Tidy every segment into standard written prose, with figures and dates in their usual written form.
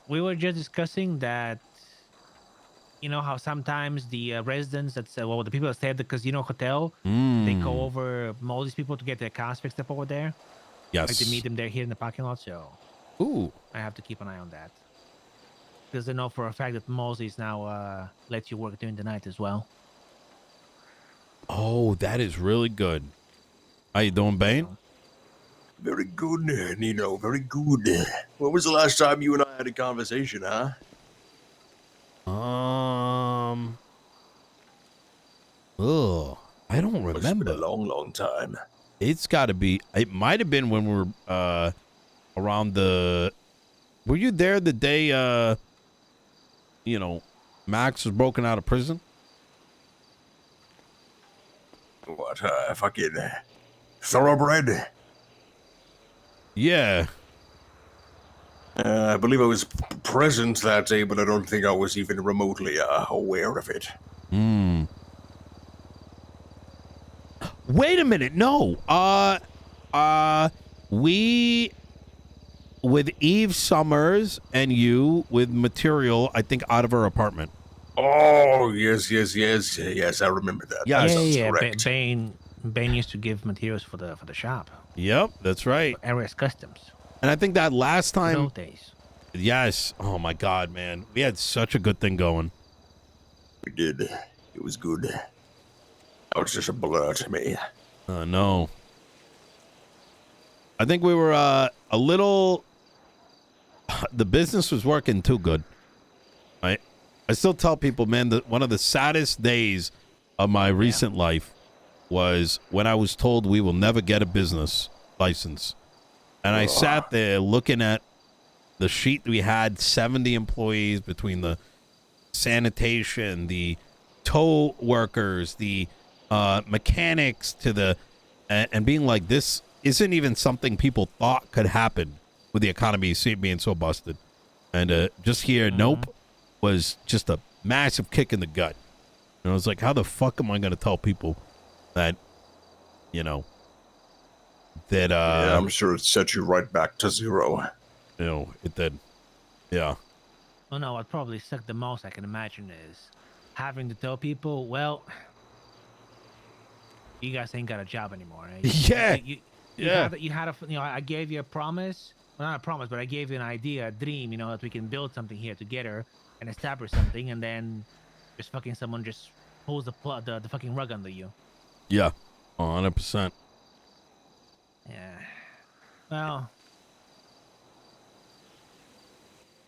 we were just discussing that. You know how sometimes the residents that's well, the people that stay at the casino hotel, they go Mm. over all these people to get their cars fixed up over there. Like to meet Yes. them there here in the parking lot. So Ooh. I have to keep an eye on that because I know for a fact that Moses now lets you work during the night as well. Oh, that is really good. How you doing, Bane? So, Very good, Nino. Very good. When was the last time you and I had a conversation, huh? Um. Oh, I don't Must have been a remember. long, long time. It's got to be. It might have been when we were around the. Were you there the day Max was broken out of prison? What, fucking thoroughbred? Yeah. I believe I was present that day, but I don't think I was even remotely aware of it. Hmm. Wait a minute. No. We with Eve Summers and you with material, I think, out of her apartment. Oh, yes, I remember that. Yes. That yeah, sounds yeah. correct. Bane used to give materials for the shop. Yep, that's right. For Ares Customs. And I think that last Good time, old days. yes. Oh my God, man, we had such a good thing going. We did. It was good. That was just a blur to me. No. I think we were a little. The business was working too good, right? I still tell people, man, that one of the saddest days of my recent life was when I was told we will never get a business license. And I sat there looking at the sheet we had, 70 employees between the sanitation, the tow workers, the mechanics, to the and being like, this isn't even something people thought could happen with the economy being so busted. And just here, nope, was just a massive kick in the gut. And I was like, how the fuck am I going to tell people that, that, yeah, I'm sure it set you right back to zero. It did. Yeah. Oh no, what probably sucked the most I can imagine is having to tell people, well, you guys ain't got a job anymore. Right? Yeah. You had I gave you a promise. Well, not a promise, but I gave you an idea, a dream, that we can build something here together and establish something, and then just fucking someone just pulls the fucking rug under you. Yeah. 100%. Yeah. Well,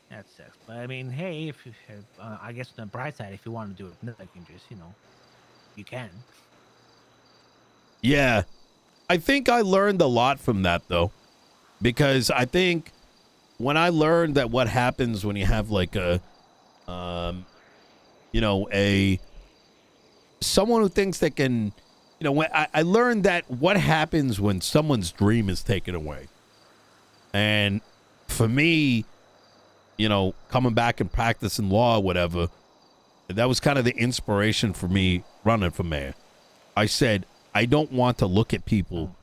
that sucks. But I mean, hey, if I guess on the bright side, if you want to do it, you can just, you can. Yeah. I think I learned a lot from that, though, because I think when I learned that what happens when you have like a someone who thinks they can, when I learned that what happens when someone's dream is taken away. And for me, coming back and practicing law or whatever, that was kind of the inspiration for me running for mayor. I said, I don't want to look at people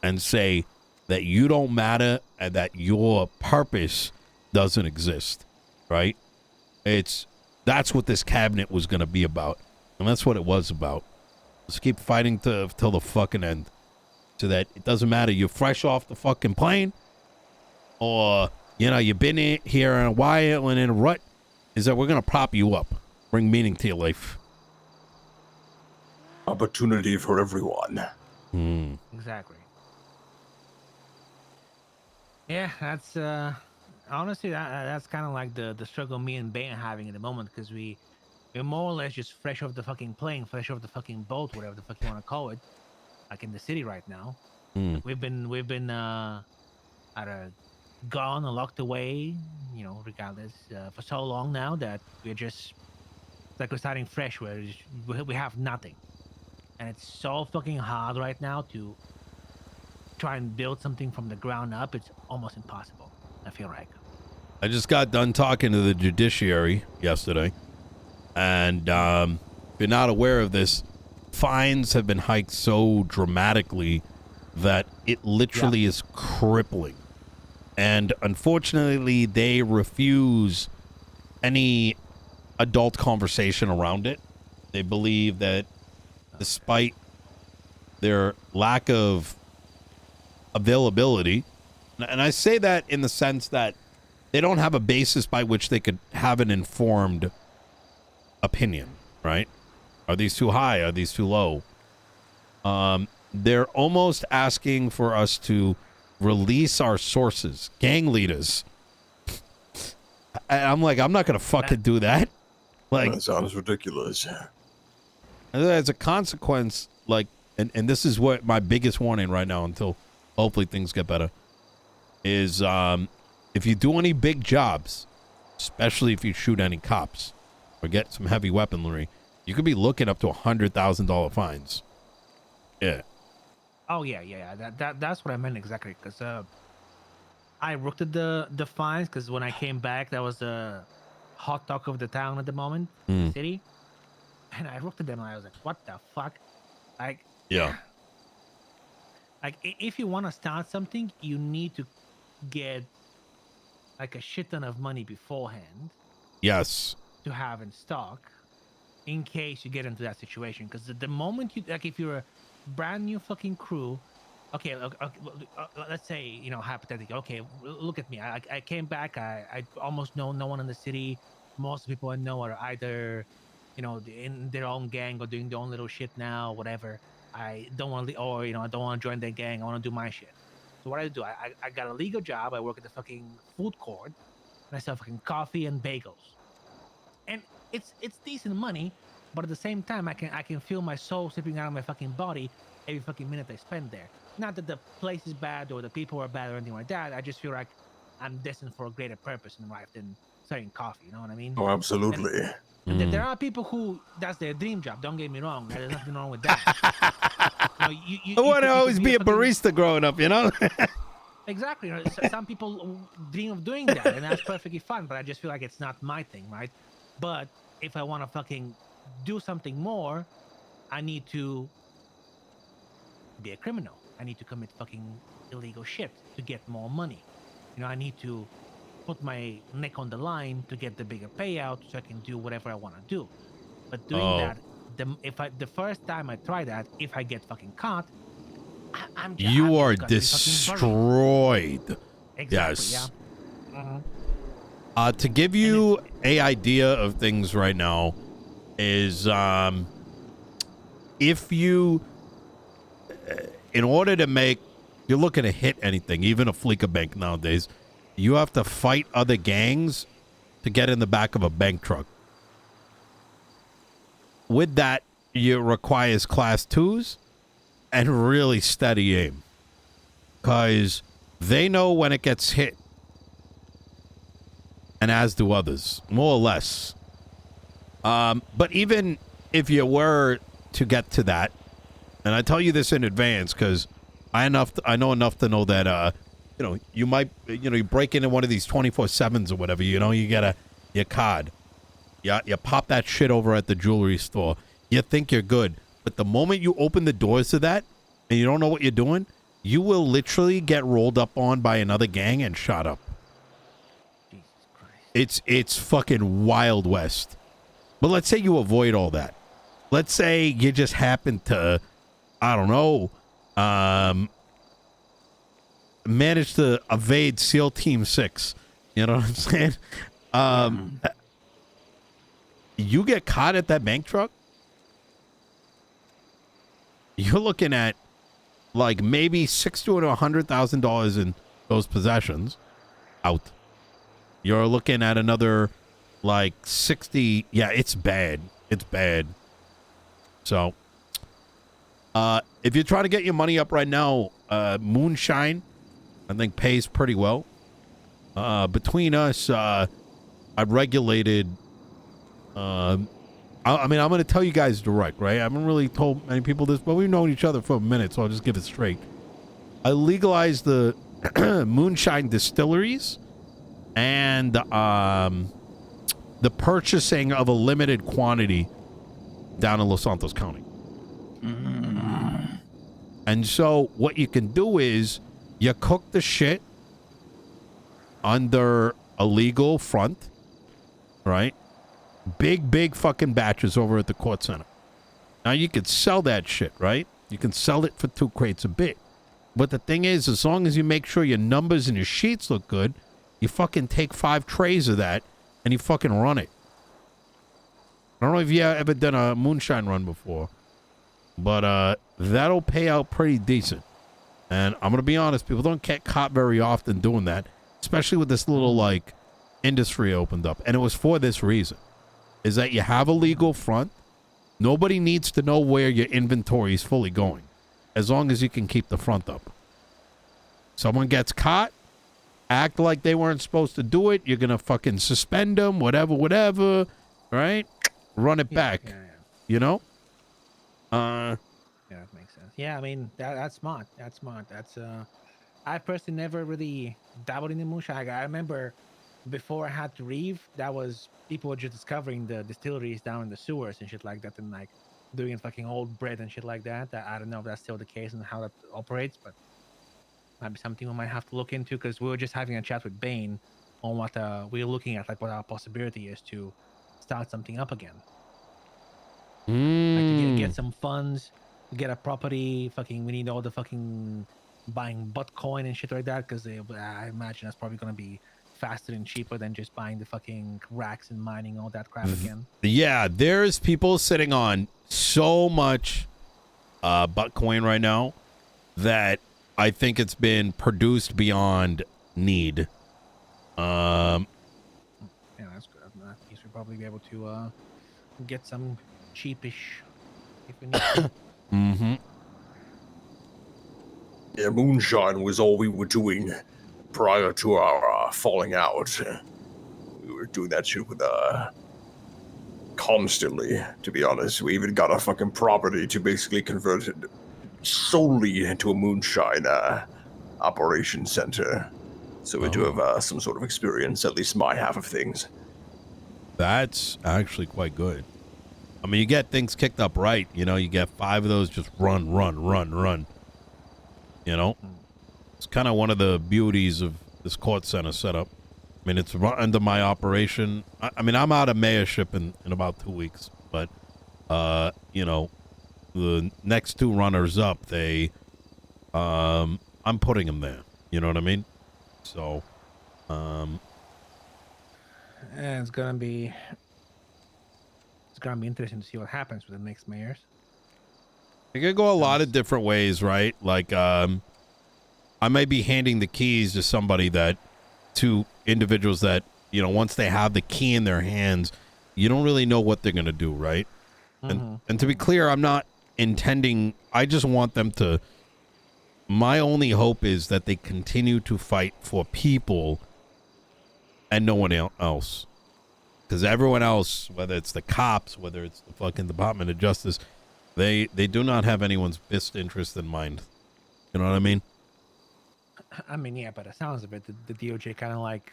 and say that you don't matter and that your purpose doesn't exist, right? That's what this cabinet was going to be about, and that's what it was about. Let's keep fighting till the fucking end, so that it doesn't matter. You're fresh off the fucking plane, or you've been here in a while and in a rut. Is that we're going to prop you up, bring meaning to your life. Opportunity for everyone. Exactly. Yeah, that's honestly that's kind of like the struggle me and Bane are having at the moment because we're more or less just fresh off the fucking plane, fresh off the fucking boat, whatever the fuck you want to call it, like in the city right now. Like we've been gone and locked away, regardless for so long now that we're just like we're starting fresh where we have nothing, and it's so fucking hard right now to try and build something from the ground up. It's almost impossible, I feel like. I just got done talking to the judiciary yesterday, and if you're not aware of this, fines have been hiked so dramatically that it literally is crippling. And unfortunately, they refuse any adult conversation around it. They believe that despite their lack of availability, and I say that in the sense that they don't have a basis by which they could have an informed opinion, right? Are these too high? Are these too low? They're almost asking for us to release our sources, gang leaders. And I'm like, I'm not going to fucking do that. Like, That sounds ridiculous. as a consequence, like, and this is what my biggest warning right now until hopefully things get better, is if you do any big jobs, especially if you shoot any cops or get some heavy weaponry, you could be looking up to $100,000 fines. Yeah. Oh yeah. That's what I meant exactly. Because I looked at the fines because when I came back, that was the hot talk of the town at the moment, the city. And I looked at them and I was like, "What the fuck?" Like, Yeah. like if you want to start something, you need to get like a shit ton of money beforehand Yes. to have in stock in case you get into that situation. Because the moment you like, if you're a brand new fucking crew, okay, let's say, you know, hypothetically, okay, look at me. I came back. I almost know no one in the city. Most of the people I know are either, you know, in their own gang or doing their own little shit now, whatever. I don't want to, or, you know, I don't want to join their gang. I want to do my shit. So what I do, I got a legal job. I work at the fucking food court, and I sell fucking coffee and bagels. And it's decent money, but at the same time, I can feel my soul slipping out of my fucking body every fucking minute I spend there. Not that the place is bad or the people are bad or anything like that. I just feel like I'm destined for a greater purpose in life than selling coffee. You know what I mean? Oh, absolutely. And there are people who that's their dream job. Don't get me wrong. There's nothing wrong with that. You know, I want to could always be a fucking- barista growing up, you know? Exactly. You know, some people dream of doing that, and that's perfectly fine. But I just feel like it's not my thing, right? But if I want to fucking do something more, I need to be a criminal. I need to commit fucking illegal shit to get more money. You know, I need to put my neck on the line to get the bigger payout so I can do whatever I want to do. But doing that, the first time I try that, if I get fucking caught, I'm just You are gonna be fucking destroyed. buried. Exactly, Yes. yeah. To give you a idea of things right now is if you, in order to make, you're looking to hit anything, even a Fleeca bank nowadays, you have to fight other gangs to get in the back of a bank truck. With that, it requires class 2s and really steady aim, because they know when it gets hit, and as do others, more or less. But even if you were to get to that, and I tell you this in advance because I know enough to know that you know, you might, you know, you break into one of these 24/7s or whatever, you know, you get your card, you pop that shit over at the jewelry store, you think you're good, but the moment you open the doors to that and you don't know what you're doing, you will literally get rolled up on by another gang and shot up. Jesus Christ. It's fucking Wild West. But let's say you avoid all that. Let's say you just happen to, I don't know, manage to evade SEAL Team 6. You know what I'm saying? You get caught at that bank truck, you're looking at like maybe $60,000 to $100,000 in those possessions out. You're looking at another like 60. Yeah, it's bad. It's bad. So, if you're trying to get your money up right now, Moonshine, I think, pays pretty well. Between us, I've regulated. I mean, I'm going to tell you guys direct, right? I haven't really told many people this, but we've known each other for a minute, so I'll just give it straight. I legalized the Moonshine distilleries and the purchasing of a limited quantity down in Los Santos County. And so what you can do is you cook the shit under a legal front, right? Big fucking batches over at the court center. Now you could sell that shit, right? You can sell it for 2 crates a bit. But the thing is, as long as you make sure your numbers and your sheets look good, you fucking take 5 trays of that and you fucking run it. I don't know if you ever done a moonshine run before, but that'll pay out pretty decent. And I'm going to be honest, people don't get caught very often doing that, especially with this little, like, industry opened up. And it was for this reason, is that you have a legal front. Nobody needs to know where your inventory is fully going, as long as you can keep the front up. Someone gets caught, act like they weren't supposed to do it, you're going to fucking suspend them, whatever, right? Run it back, you know? Yeah, that makes sense. Yeah, I mean, that's smart. That's smart. That's, I personally never really dabbled in the moonshine. I remember before I had to leave, people were just discovering the distilleries down in the sewers and shit like that, and like doing fucking old bread and shit like that. I don't know if that's still the case and how that operates, but might be something we might have to look into, because we were just having a chat with Bayne on what we're looking at, like what our possibility is to start something up again. Like to get some funds, get a property. Fucking, we need all the fucking buying Bitcoin and shit like that, because I imagine that's probably gonna be faster and cheaper than just buying the fucking racks and mining all that crap again. Yeah, there's people sitting on so much Bitcoin right now that I think it's been produced beyond need. Yeah, that's good. At least we'll probably be able to get some cheapish if we need to. Mm-hmm. Yeah, moonshine was all we were doing prior to our falling out. We were doing that shit with constantly, to be honest. We even got a fucking property to basically convert it solely into a moonshine operation center. So we do have some sort of experience, at least my half of things. That's actually quite good. I mean, you get things kicked up right. You know, you get 5 of those just run. You know? It's kind of one of the beauties of this court center setup. I mean, it's under my operation. I mean, I'm out of mayorship in about 2 weeks. But, you know, the next 2 runners up, I'm putting them there. You know what I mean? So, And it's gonna be interesting to see what happens with the next mayors. it could go a lot of different ways, right? Like, I might be handing the keys to individuals that, you know, once they have the key in their hands, you don't really know what they're going to do, right? And to be clear, I'm not intending, I just want them to, my only hope is that they continue to fight for people and no one else. Because everyone else, whether it's the cops, whether it's the fucking Department of Justice, they do not have anyone's best interest in mind. You know what I mean? I mean, yeah, but it sounds of it, the DOJ kind of like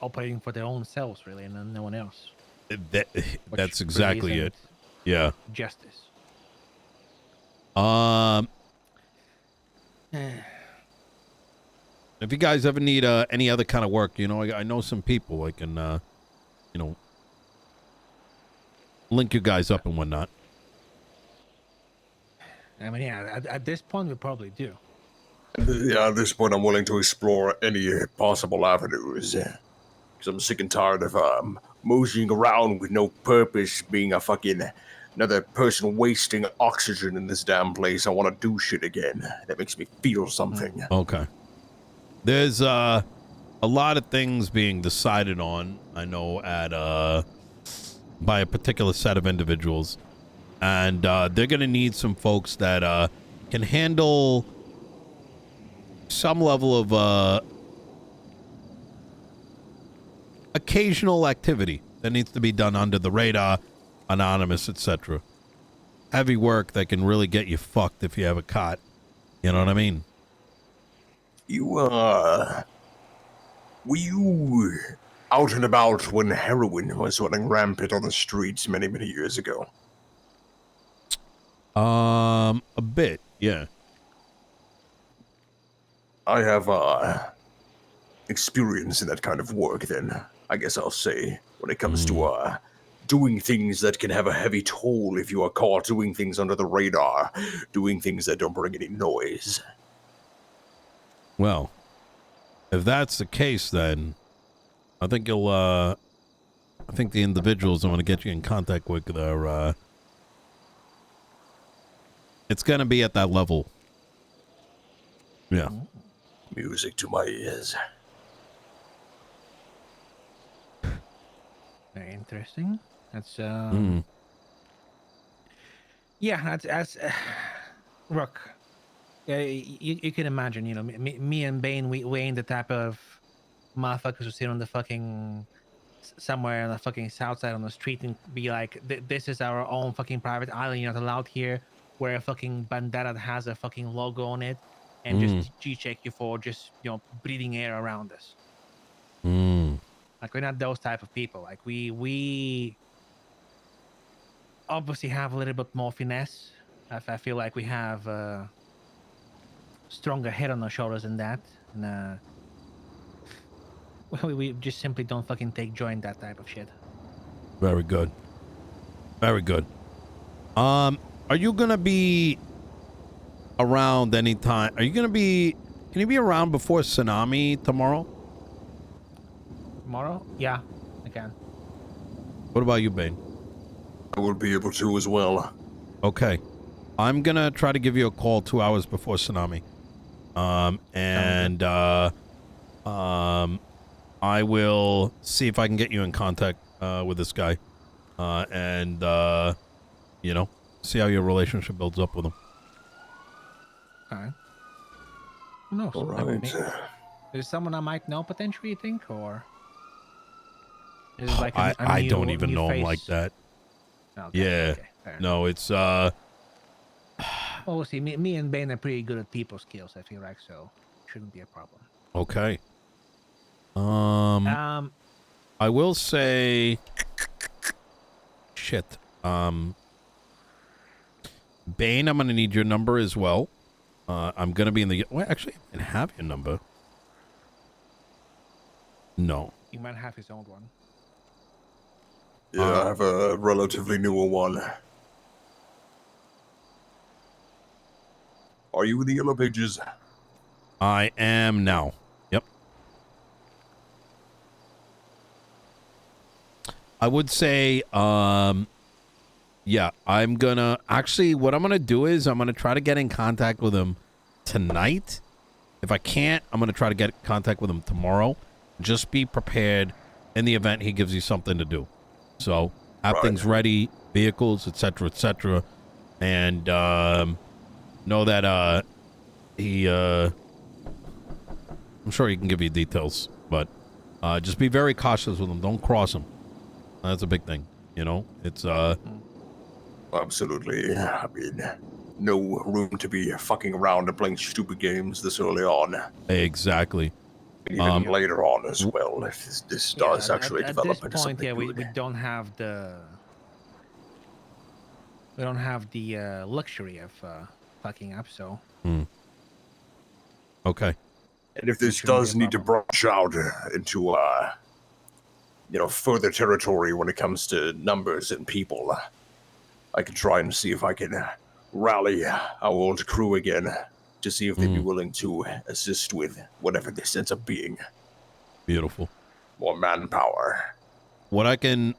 operating for their own selves, really, and no one else. That's exactly it. Yeah. Justice. If you guys ever need any other kind of work, you know, I know some people I can, you know, link you guys up and whatnot. I mean, yeah, at this point, we probably do. Yeah, at this point, I'm willing to explore any possible avenues. Because I'm sick and tired of moseying around with no purpose, being a fucking another person wasting oxygen in this damn place. I want to do shit again. That makes me feel something. Okay. There's a lot of things being decided on, I know, by a particular set of individuals. And they're going to need some folks that can handle some level of occasional activity that needs to be done under the radar, anonymous, etc. Heavy work that can really get you fucked if you have a cot. You know what I mean? Were you out and about when heroin was running rampant on the streets many, many years ago? A bit, yeah. I have experience in that kind of work, then I guess I'll say when it comes to doing things that can have a heavy toll if you are caught doing things under the radar, doing things that don't bring any noise. Well, if that's the case, then I think you'll. I think the individuals I want to get you in contact with are. It's gonna be at that level. Yeah. Music to my ears. Very interesting. That's Mm. yeah. That's Rook. Yeah, you can imagine. You know, me and Bane, we ain't the type of motherfuckers who sit on the fucking somewhere on the fucking south side on the street and be like, this is our own fucking private island. You're not allowed here. Wear a fucking bandana that has a fucking logo on it, and just G-check you for just breathing air around us. Like, we're not those type of people. Like, we obviously have a little bit more finesse. I feel like we have a stronger head on our shoulders than that, and we just simply don't fucking take joy in that type of shit. Very good. Very good. Are you gonna be around anytime? Are you gonna be? Can you be around before tsunami tomorrow? Tomorrow? Yeah, I can. What about you, Bane? I will be able to as well. Okay. I'm gonna try to give you a call 2 hours before tsunami. I will see if I can get you in contact with this guy. See how your relationship builds up with him. Okay. Who knows? All Like, right. is someone I might know potentially, you think, or is it like I new, don't even new know face? him like that. Okay, Yeah. okay, fair No, it's enough. Well, see, me and Bane are pretty good at people skills. I feel like, so shouldn't be a problem. okay. I will say shit. Bane, I'm gonna need your number as well. I'm gonna be in the actually I can have your number. No. You might have his own one. Yeah, I have a relatively newer one. Are you in the Yellow Pages? I am now. Yep. I would say, yeah, I'm gonna actually, what I'm gonna do is I'm gonna try to get in contact with him tonight. If I can't, I'm gonna try to get in contact with him tomorrow. Just be prepared in the event he gives you something to do. So have things ready, vehicles, etc., and know that he I'm sure he can give you details, but just be very cautious with him. Don't cross him. That's a big thing, you know. It's Absolutely. I mean, no room to be fucking around and playing stupid games this early on. exactly. And even later on as well, if this does actually develop at into this point, something we good. don't have the luxury of fucking up. So Okay. And if this shouldn't be does a need to problem. branch out into further territory when it comes to numbers and people, I can try and see if I can rally our old crew again to see if they'd be willing to assist with whatever this ends up being. Beautiful. More manpower. What I can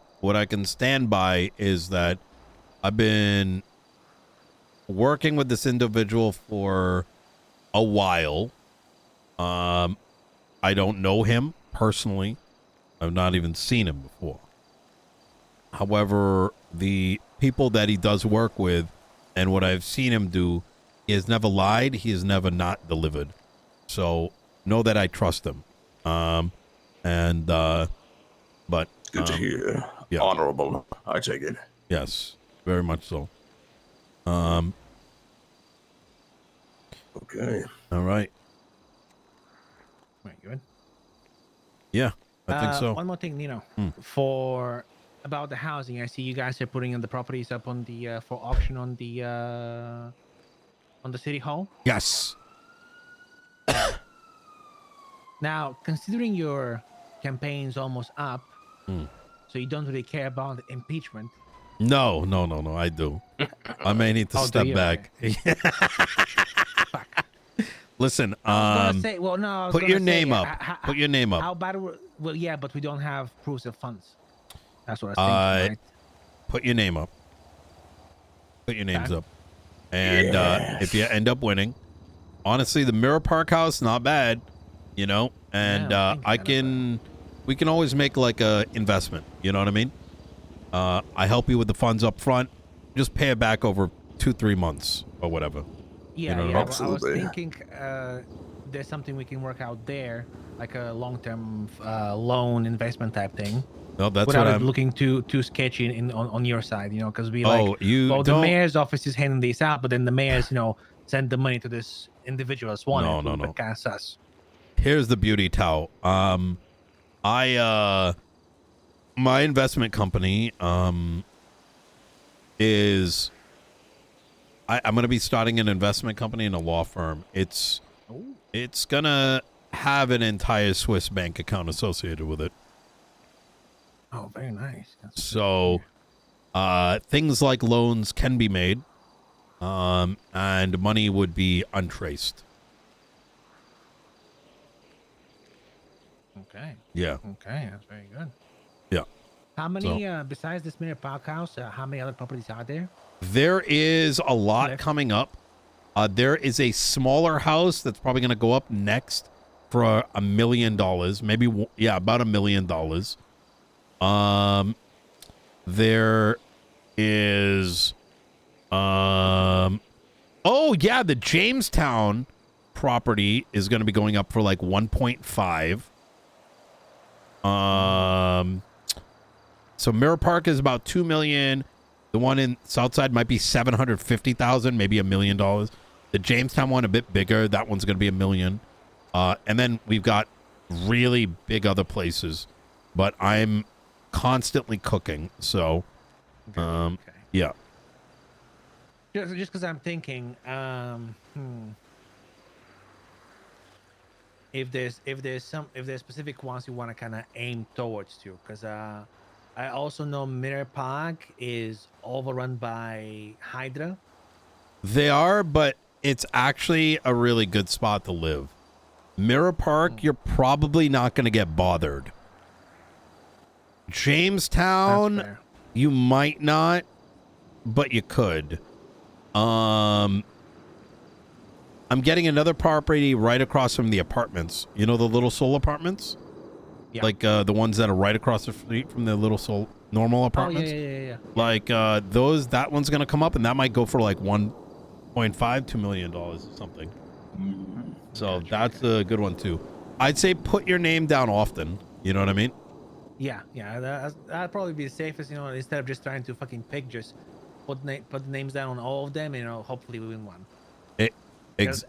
stand by is that I've been working with this individual for a while. I don't know him personally. I've not even seen him before. However, the people that he does work with and what I've seen him do, he has never lied. He has never not delivered. So know that I trust him. But Good to hear. yeah. Honorable, I take it. Yes, very much so. Okay. All right. Very good. Yeah, I think so. One more thing, Nino, for about the housing. I see you guys are putting the properties up on the for auction on the city hall. Yes. Now, considering your campaign's almost up, Hmm. so you don't really care about the impeachment. No, I do. I may need to Oh, do step you? back. Fuck. Listen, I was gonna say, well, no, I was put gonna your say, name up. Put your name up. How bad? Well, yeah, but we don't have proofs of funds. That's what I was thinking, right? Put your name up. Put your names Okay. up. And if you end up winning, honestly, the Mirror Park house, not bad, you know. And Yeah, I'm thinking we can always make like a investment. You know what I mean? I help you with the funds up front. Just pay it back over 2-3 months or whatever. Yeah, know, yeah. absolutely. I was thinking there's something we can work out there, like a long-term loan investment type thing. No, that's Without what it I'm. looking too sketchy on your side, you know, because we You well, the don't. mayor's office is handing this out, but then the mayor's, send the money to this individual that's wanted No, to no, no. against us. Here's the beauty, Tao. My investment company is I'm gonna be starting an investment company in a law firm. It's gonna have an entire Swiss bank account associated with it. Oh, very nice. So things like loans can be made, and money would be untraced. Okay. Yeah. Okay, that's very good. Yeah. How many besides this Mirror Park house? How many other properties are there? There is a lot Left. coming up. There is a smaller house that's probably going to go up next for $1 million. Maybe, about $1 million. There is, the Jamestown property is going to be going up for like 1.5. So Mirror Park is about 2 million. The one in Southside might be 750,000, maybe $1 million. The Jamestown one a bit bigger. That one's going to be $1 million. And then we've got really big other places, but I'm constantly cooking. So, Okay. yeah. Just because I'm thinking, if there's specific ones you want to kind of aim towards too, because I also know Mirror Park is overrun by Hydra. They are, but it's actually a really good spot to live. Mirror Park, you're probably not going to get bothered. Jamestown, you might not, but you could. I'm getting another property right across from the apartments. You know the Little Soul apartments? Yeah. Like the ones that are right across the street from the Little Soul normal apartments? Oh, yeah. Like that one's going to come up, and that might go for like $1.5-2 million or something. So that's a good one too. I'd say put your name down often. You know what I mean? Yeah. That'd probably be the safest, instead of just trying to fucking pick, just put the names down on all of them, and hopefully we win one.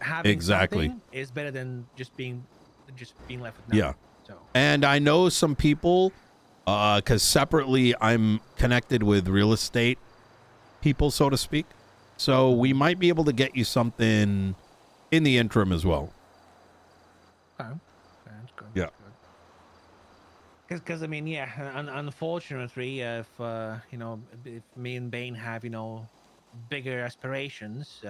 Having Exactly. is better than just being left with nothing. Yeah. So. And I know some people, because separately I'm connected with real estate people, so to speak. So we might be able to get you something in the interim as well. Okay. That's good. Yeah. Because I mean, unfortunately, if if me and Bane have bigger aspirations,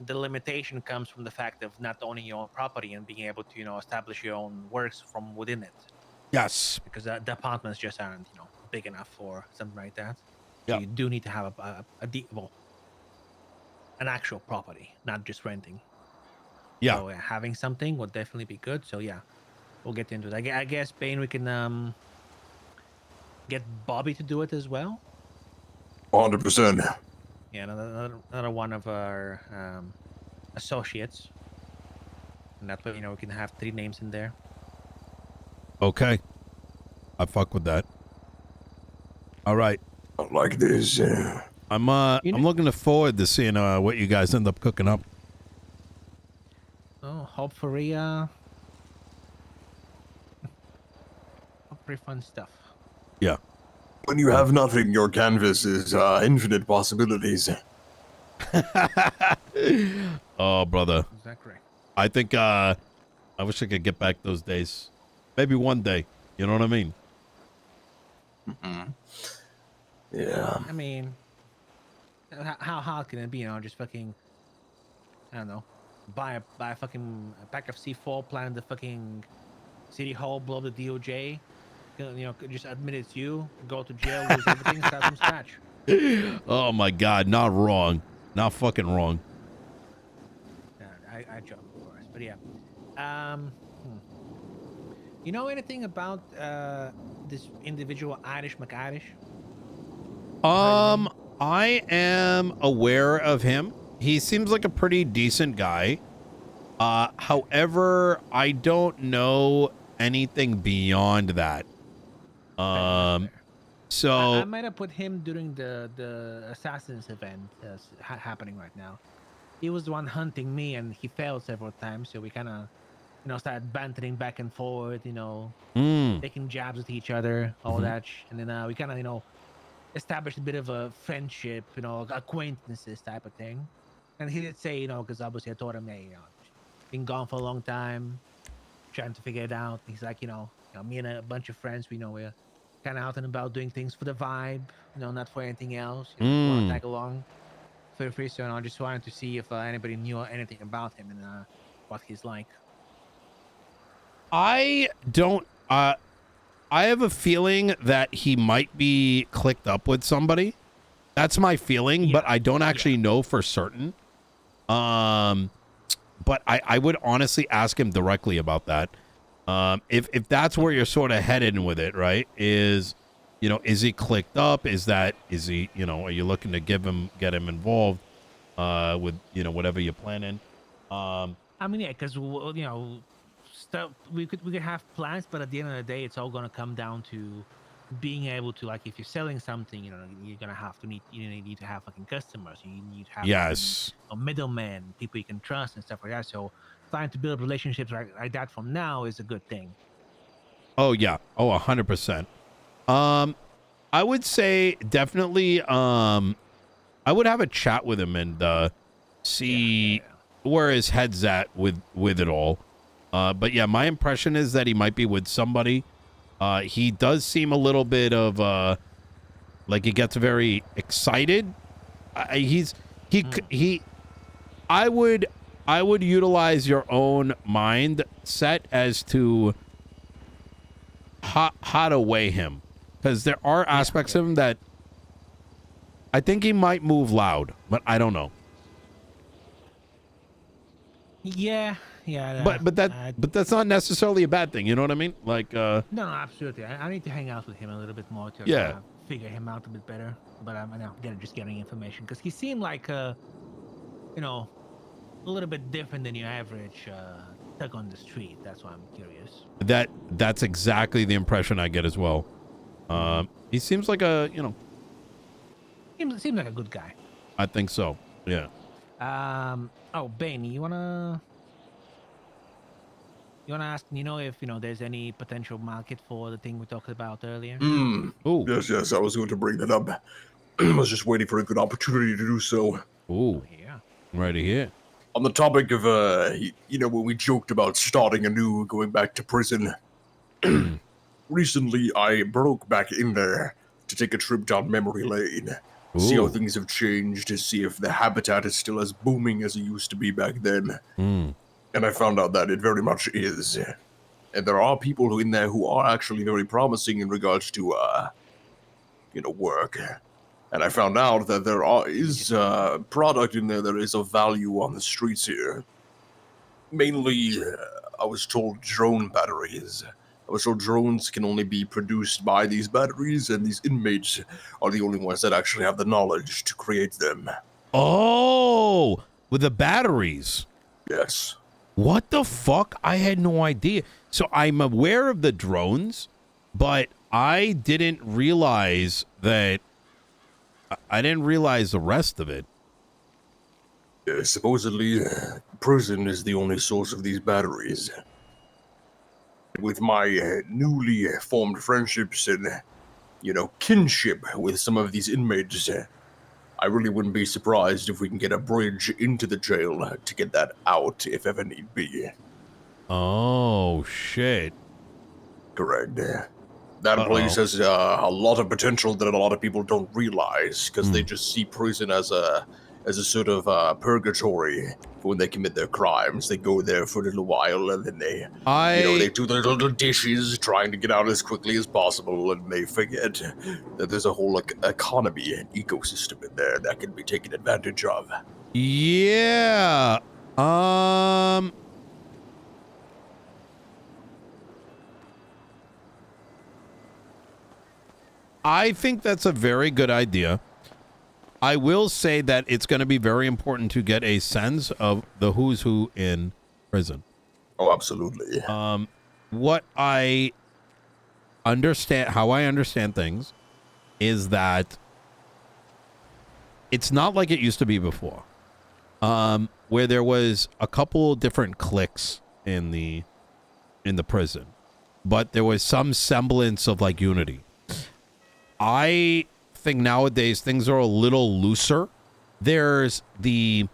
the limitation comes from the fact of not owning your own property and being able to establish your own works from within it. Yes. Because the apartments just aren't big enough for something like that. Yeah. So you do need to have an actual property, not just renting. Yeah. So having something would definitely be good. So yeah, we'll get into it. I guess Bane, we can get Bobby to do it as well. 100%. Yeah, another one of our associates. And that way, we can have 3 names in there. Okay. I fuck with that. All right. I like this. I'm looking forward to seeing what you guys end up cooking up. Oh, hopefully fun stuff. Yeah. When you have nothing, your canvas is infinite possibilities. Oh, brother. Is that correct? I think I wish I could get back those days. Maybe one day. You know what I mean? Mm-hmm. Yeah. I mean, how hard can it be? Just fucking, I don't know, buy a fucking pack of C4, plant the fucking city hall, blow the DOJ. Just admit it's you, go to jail, lose everything, start from scratch. Oh my God, not wrong. Not fucking wrong. I joke, of course, but yeah. You know anything about this individual Irish McIrish? I am aware of him. He seems like a pretty decent guy. However, I don't know anything beyond that. So I might have put him during the Assassins event happening right now. He was the one hunting me, and he failed several times. So we kind of, started bantering back and forth. Taking jabs at each other, all that, and then we kind of, established a bit of a friendship, acquaintances type of thing. And he did say, because obviously I told him, hey, been gone for a long time, trying to figure it out. He's like, me and a bunch of friends, we're kind of out and about doing things for the vibe, not for anything else. If you want to tag along, feel free. So I just wanted to see if anybody knew anything about him and what he's like. I don't. I have a feeling that he might be clicked up with somebody. That's my feeling, but I don't actually know for certain. But I would honestly ask him directly about that. If that's where you're sort of headed with it, right? Is he clicked up? Is he, are you looking to get him involved with, whatever you're planning? I mean, yeah, because stuff we could have plans, but at the end of the day, it's all gonna come down to being able to, like, if you're selling something, you're gonna have to need to have fucking customers. You need to have a middleman, people you can trust and stuff like that. So trying to build relationships like that from now is a good thing. Oh yeah. Oh, 100%. I would say definitely. I would have a chat with him and see where his head's at with it all. But yeah, my impression is that he might be with somebody. He does seem a little bit of like he gets very excited. I would utilize your own mindset as to how to weigh him, because there are aspects of him that I think he might move loud, but I don't know. Yeah. But that's not necessarily a bad thing. You know what I mean? Like no, absolutely. I need to hang out with him a little bit more to figure him out a bit better. But I'm now just getting information, because he seemed like a little bit different than your average thug on the street. That's why I'm curious. That's exactly the impression I get as well. He seems like a seems like a good guy. I think so. Yeah. Oh, Bayne, you wanna ask Nino if there's any potential market for the thing we talked about earlier? Ooh. Yes, I was going to bring that up. I was just waiting for a good opportunity to do so. Ooh. Yeah. Right here. On the topic of when we joked about starting anew, going back to prison. Recently, I broke back in there to take a trip down memory lane. See how things have changed, to see if the habitat is still as booming as it used to be back then. And I found out that it very much is. And there are people in there who are actually very promising in regards to, work. And I found out that there is product in there that is of value on the streets here. Mainly, I was told drone batteries. I was told drones can only be produced by these batteries, and these inmates are the only ones that actually have the knowledge to create them. Oh, with the batteries. Yes. What the fuck? I had no idea. So I'm aware of the drones, but I didn't realize that. I didn't realize the rest of it. Supposedly, prison is the only source of these batteries. With my newly formed friendships and, kinship with some of these inmates, I really wouldn't be surprised if we can get a bridge into the jail to get that out if ever need be. Oh, shit. Correct. That place has a lot of potential that a lot of people don't realize because they just see prison as a sort of purgatory for when they commit their crimes. They go there for a little while and then they they do their little dishes, trying to get out as quickly as possible, and they forget that there's a whole economy and ecosystem in there that can be taken advantage of. Yeah. I think that's a very good idea. I will say that it's going to be very important to get a sense of the who's who in prison. Oh, absolutely. What I understand, how I understand things, is that it's not like it used to be before, where there was a couple different cliques in the prison, but there was some semblance of like unity. I think nowadays things are a little looser. There's the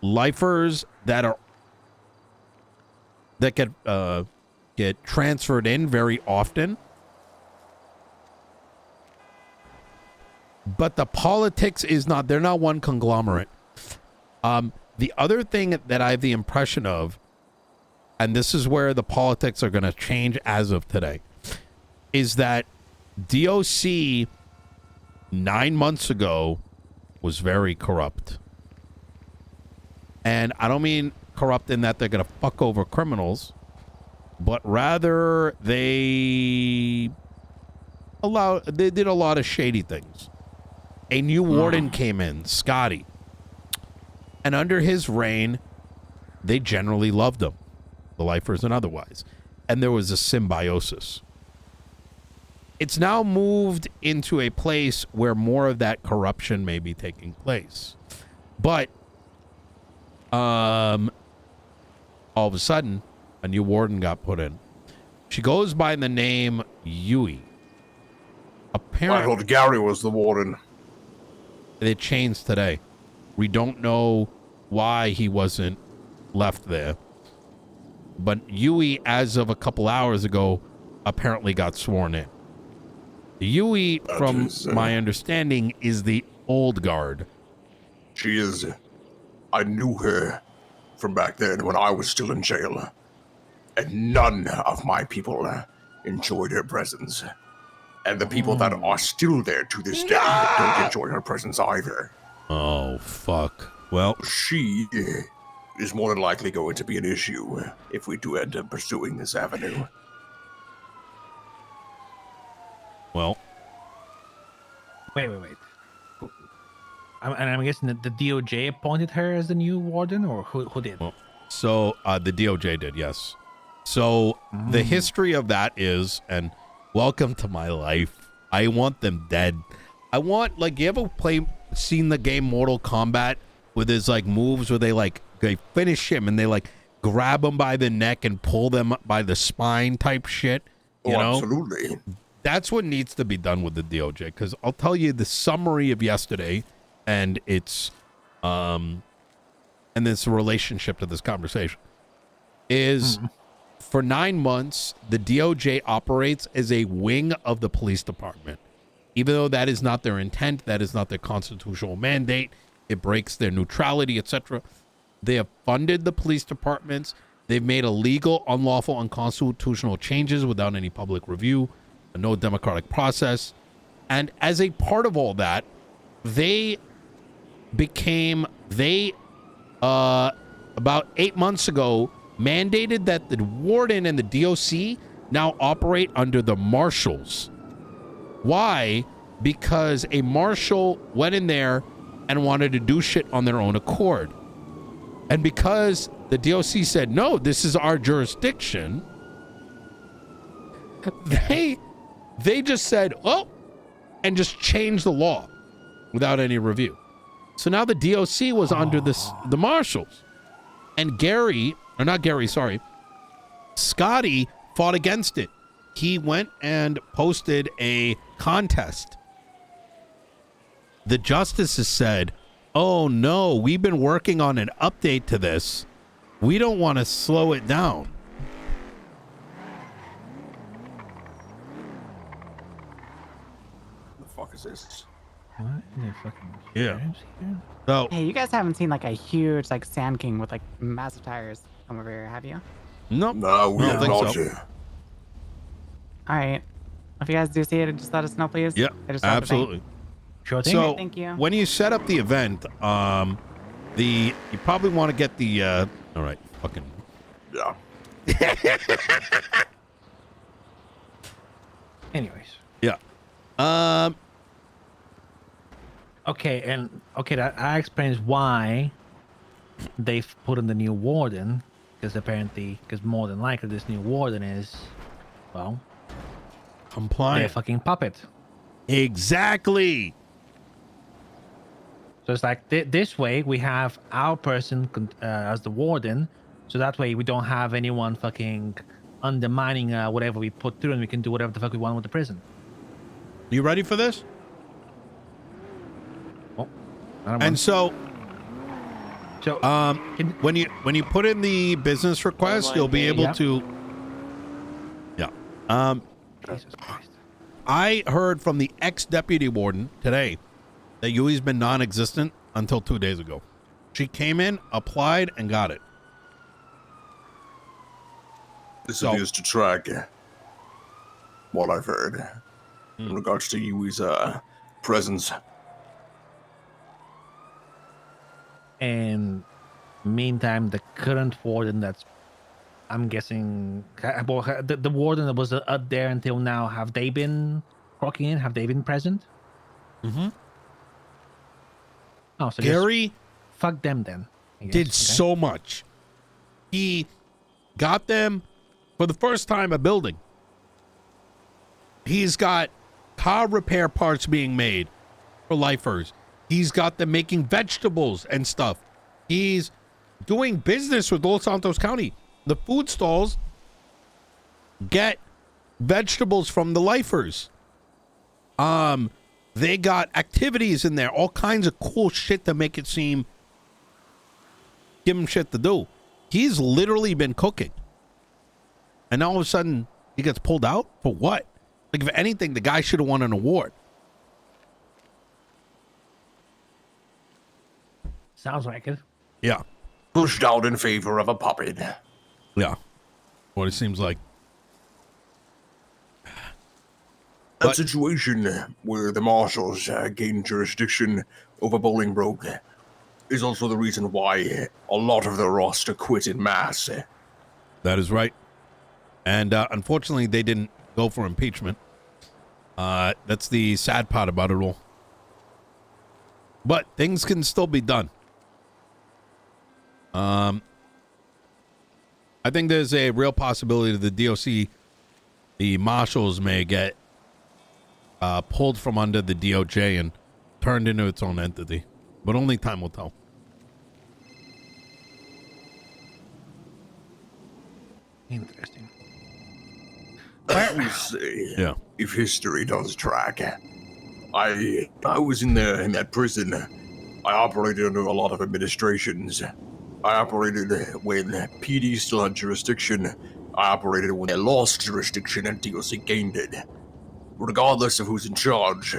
lifers that get transferred in very often, but the politics is not. They're not one conglomerate. The other thing that I have the impression of, and this is where the politics are going to change as of today, is that DOC 9 months ago was very corrupt. And I don't mean corrupt in that they're going to fuck over criminals, but rather they did a lot of shady things. A new warden came in, Scotty. And under his reign, they generally loved him, the lifers and otherwise. And there was a symbiosis. It's now moved into a place where more of that corruption may be taking place. But all of a sudden, a new warden got put in. She goes by the name Yui. Apparently, I thought Gary was the warden. It changed today. We don't know why he wasn't left there. But Yui, as of a couple hours ago, apparently got sworn in. Yui, from my understanding, is the old guard. She is. I knew her from back then when I was still in jail. And none of my people enjoyed her presence. And the people that are still there to this day don't enjoy her presence either. Oh, fuck. Well, she is more than likely going to be an issue if we do end up pursuing this avenue. Well, wait. I'm guessing that the DOJ appointed her as the new warden, or who did? Well, so the DOJ did, yes. So the history of that is, and welcome to my life, I want them dead. I want, like, you ever seen the game Mortal Kombat with his like moves where they finish him and they like grab him by the neck and pull them by the spine type shit? You know? Absolutely. That's what needs to be done with the DOJ, because I'll tell you the summary of yesterday, and it's and this relationship to this conversation is for 9 months the DOJ operates as a wing of the police department, even though that is not their intent, that is not their constitutional mandate, it breaks their neutrality, etc. They have funded the police departments, they've made illegal, unlawful, unconstitutional changes without any public review, no democratic process. And as a part of all that, they about 8 months ago mandated that the warden and the DOC now operate under the marshals. Why? Because a marshal went in there and wanted to do shit on their own accord. And because the DOC said, no, this is our jurisdiction, they just said, oh, and just changed the law without any review. So now the DOC was under the marshals. And Scotty fought against it. He went and posted a contest. The justices said, oh no, we've been working on an update to this. we don't want to slow it down. The fuck is this? What in the fucking Yeah. sheriff's here? So Hey, you guys haven't seen like a huge like Sand King with like massive tires come over here, have you? nope. No, we I have don't not. think so. All right. If you guys do see it, just let us know, please. Yeah, I just dropped the thing. absolutely. Sure thing. So Thank you. when you set up the event, you probably want to get the all right, fucking Yeah. Anyways. yeah. Okay, that explains why they've put in the new warden, because more than likely this new warden is, well, their Compliant. fucking puppet. Exactly. So it's like this way we have our person as the warden, so that way we don't have anyone fucking undermining whatever we put through, and we can do whatever the fuck we want with the prison. You ready for this? Oh, I don't And know. so So when you put in the business request, you'll be able Yeah. to yeah. Jesus Christ. I heard from the ex-deputy warden today that Yui's been non-existent until 2 days ago. She came in, applied, and got it. This So- appears to track what I've heard in regards to Yui's presence. And meantime, the current warden that's, I'm guessing, well, the warden that was up there until now, have they been clocking in? Have they been present? Mm-hmm. Oh, so Gary just fuck them then. I guess, did okay? so much. He got them for the first time a building. He's got car repair parts being made for lifers. He's got them making vegetables and stuff. He's doing business with Los Santos County. The food stalls get vegetables from the lifers. They got activities in there, all kinds of cool shit to make it seem, give him shit to do. He's literally been cooking. And all of a sudden, he gets pulled out? For what? Like, if anything, the guy should have won an award. Sounds like it. Yeah. Pushed out in favor of a puppet. Yeah. What it seems like. That But- situation where the marshals gained jurisdiction over Bolingbroke is also the reason why a lot of the roster quit in mass. That is right. And unfortunately, they didn't go for impeachment. That's the sad part about it all. But things can still be done. I think there's a real possibility that the DOC, the marshals, may get pulled from under the DOJ and turned into its own entity. But only time will tell. Interesting. You see, Yeah. if history does track, I was in there in that prison. I operated under a lot of administrations. I operated when PD still had jurisdiction. I operated when they lost jurisdiction and DOC gained it. Regardless of who's in charge,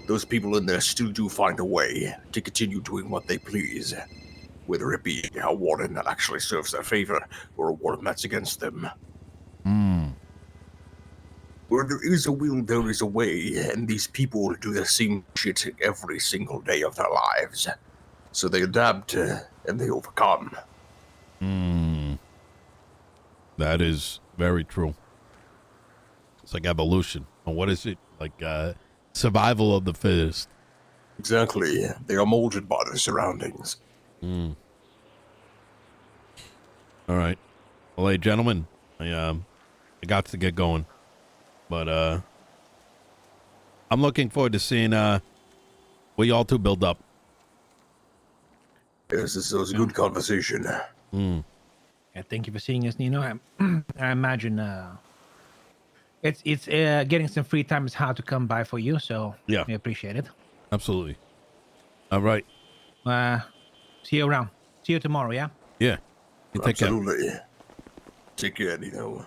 those people in there still do find a way to continue doing what they please. Whether it be a warden that actually serves their favor or a warden that's against them. Where there is a will, there is a way, and these people do the same shit every single day of their lives. So they adapt and they overcome. That is very true. It's like evolution. And what is it? Like survival of the fittest. Exactly. They are molded by their surroundings. All right. Well, hey, gentlemen, I got to get going. But I'm looking forward to seeing what y'all two build up. Yes, this was a good conversation. Yeah, thank you for seeing us, Nino. I imagine it's getting some free time is hard to come by for you, so Yeah. we appreciate it. Absolutely. All right. See you around. See you tomorrow, yeah? Yeah. You take care. Absolutely. Take care, Nino.